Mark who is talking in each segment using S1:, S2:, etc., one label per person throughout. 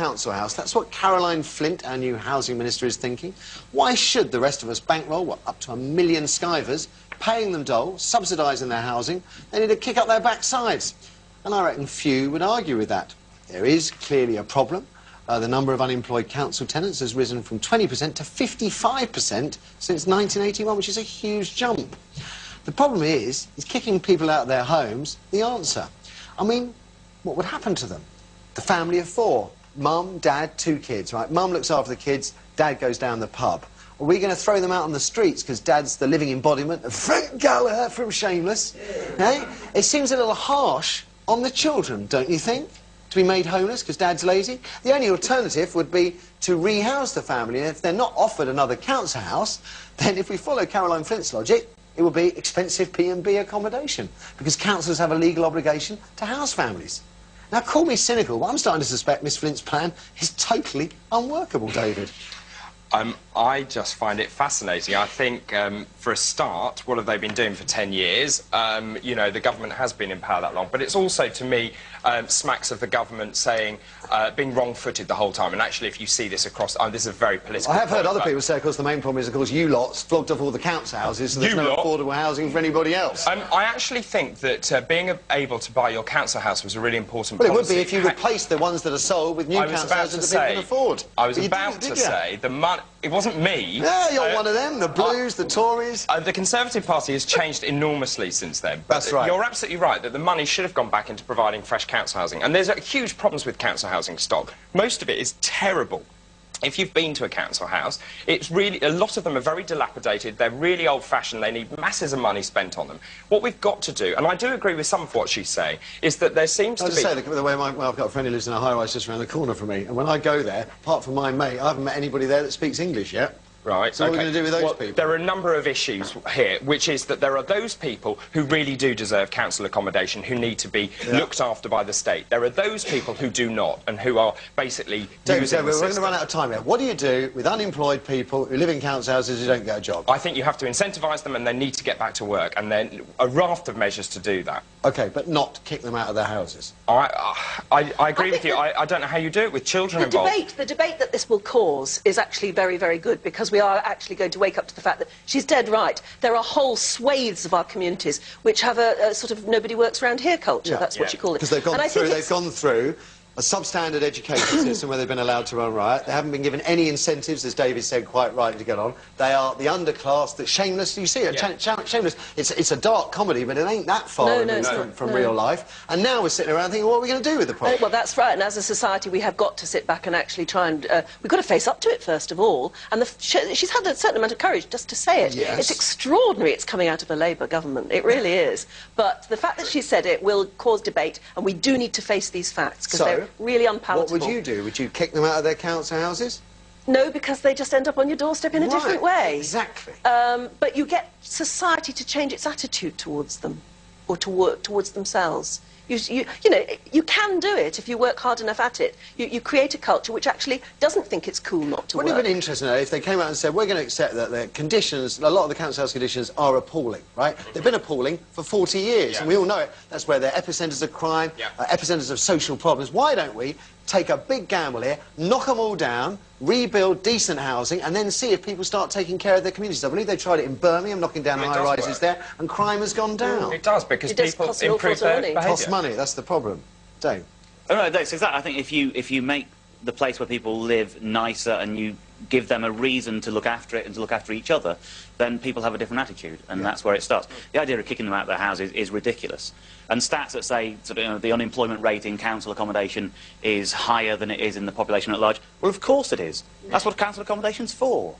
S1: council house, that's what Caroline Flint, our new housing minister, is thinking. Why should the rest of us bankroll, what, up to 1 million skivers, paying them dole, subsidising their housing? They need to kick up their backsides. And I reckon few would argue with that. There is clearly a problem. The number of unemployed council tenants has risen from 20% to 55% since 1981, which is a huge jump. The problem is kicking people out of their homes the answer. I mean, what would happen to them? The family of four. Mum, dad, 2 kids, right? Mum looks after the kids, dad goes down the pub. Are we going to throw them out on the streets because dad's the living embodiment of Frank Gallagher from Shameless? Eh? It seems a little harsh on the children, don't you think? To be made homeless because dad's lazy? The only alternative would be to rehouse the family, and if they're not offered another council house, then if we follow Caroline Flint's logic, it will be expensive P&B accommodation, because councils have a legal obligation to house families. Now, call me cynical, but I'm starting to suspect Miss Flint's plan is totally unworkable, David.
S2: I just find it fascinating. I think, for a start, what have they been doing for 10 years? You know, the government has been in power that long, but it's also, to me, smacks of the government saying, being wrong-footed the whole time. And actually, if you see this across... this is a very political
S1: I have heard other people say, of course, the main problem is, of course, you lots flogged off all the council houses, so there's no affordable housing for anybody else.
S2: I actually think that being able to buy your council house was a really important policy.
S1: Well, it would be if you replaced the ones that are sold with new council houses that people can afford.
S2: I was about to say, the money... It wasn't me.
S1: Yeah, you're one of them, the Blues, the Tories.
S2: The Conservative Party has changed enormously since then.
S1: That's right.
S2: You're absolutely right that the money should have gone back into providing fresh council housing. And there's huge problems with council housing stock. Most of it is terrible. If you've been to a council house, it's really... A lot of them are very dilapidated, they're really old-fashioned, they need masses of money spent on them. What we've got to do, and I do agree with some of what she's saying, is that there seems to be...
S1: I'll just say, the way I've got a friend who lives in a high-rise just around the corner from me, and when I go there, apart from my mate, I haven't met anybody there that speaks English yet.
S2: Right,
S1: so what are we going to do with those people?
S2: There are a number of issues here, which is that there are those people who really do deserve council accommodation, who need to be looked after by the state. There are those people who do not, and who are basically
S1: David, we're going to run out of time here. What do you do with unemployed people who live in council houses who don't get a job?
S2: I think you have to incentivise them, and they need to get back to work, and then a raft of measures to do that.
S1: OK, but not kick them out of their houses.
S2: I agree with you. I don't know how you do it with children involved.
S3: The debate that this will cause is actually very, very good, because we are actually going to wake up to the fact that she's dead right. There are whole swathes of our communities which have a sort of nobody works around here culture. That's what you call it.
S1: Because they've gone through a substandard education system where they've been allowed to run riot. They haven't been given any incentives, as David said quite rightly, to get on. They are the underclass that Shameless, you see it, Shameless, it's a dark comedy, but it ain't that far from real life. And now we're sitting around thinking, what are we going to do with the problem?
S3: Well, that's right, and as a society we have got to sit back and actually try and... we've got to face up to it, first of all, and she's had a certain amount of courage just to say it.
S1: Yes.
S3: It's extraordinary it's coming out of a Labour government, it really is. But the fact that she said it will cause debate, and we do need to face these facts, because they're really unpalatable.
S1: What would you do? Would you kick them out of their council houses?
S3: No, because they just end up on your doorstep in a different way.
S1: Exactly.
S3: But you get society to change its attitude towards them, or to work towards themselves. You know, you can do it if you work hard enough at it. You create a culture which actually doesn't think it's cool not to work.
S1: Wouldn't it have been interesting if they came out and said, we're going to accept that the conditions, a lot of the council house conditions are appalling, right? They've been appalling for 40 years, and we all know it. That's where they're epicentres of crime, epicentres of social problems. Why don't we take a big gamble here, knock them all down, rebuild decent housing, and then see if people start taking care of their communities? I believe they tried it in Birmingham, knocking down high-rises there, and crime has gone down.
S2: It does, because people improve their behaviour.
S1: It costs money, that's the problem. Dave?
S4: Oh, no, that's exactly. I think if you make the place where people live nicer, and you give them a reason to look after it and to look after each other, then people have a different attitude, and that's where it starts. The idea of kicking them out of their houses is ridiculous. And stats that say the unemployment rate in council accommodation is higher than it is in the population at large, well, of course it is. That's what council accommodation's for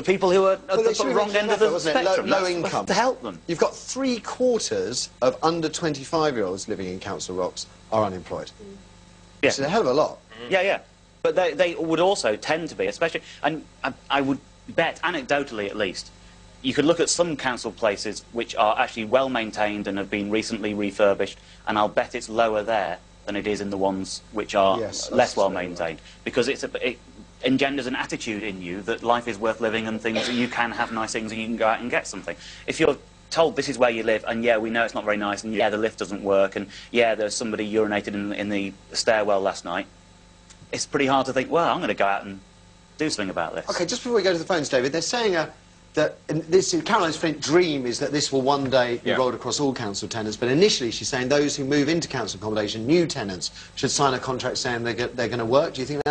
S4: people who are at the wrong end of the spectrum.
S1: Low income.
S4: To help them.
S1: You've got 3/4 of under 25-year-olds living in Council Rocks are unemployed.
S4: Yeah.
S1: Which is a hell of a lot.
S4: Yeah. But they would also tend to be, especially, and I would bet, anecdotally at least, you could look at some council places which are actually well maintained and have been recently refurbished, and I'll bet it's lower there than it is in the ones which are less well maintained, because it engenders an attitude in you that life is worth living, and things that you can have nice things and you can go out and get something. If you're told this is where you live, and yeah, we know it's not very nice, and yeah, the lift doesn't work, and yeah, there's somebody urinated in the stairwell last night, it's pretty hard to think, well, I'm going to go out and do something about this.
S1: OK, just before we go to the phones, David, they're saying that Caroline Flint's dream is that this will one day be rolled across all council tenants, but initially she's saying those who move into council accommodation, new tenants, should sign a contract saying they're going to work. Do you think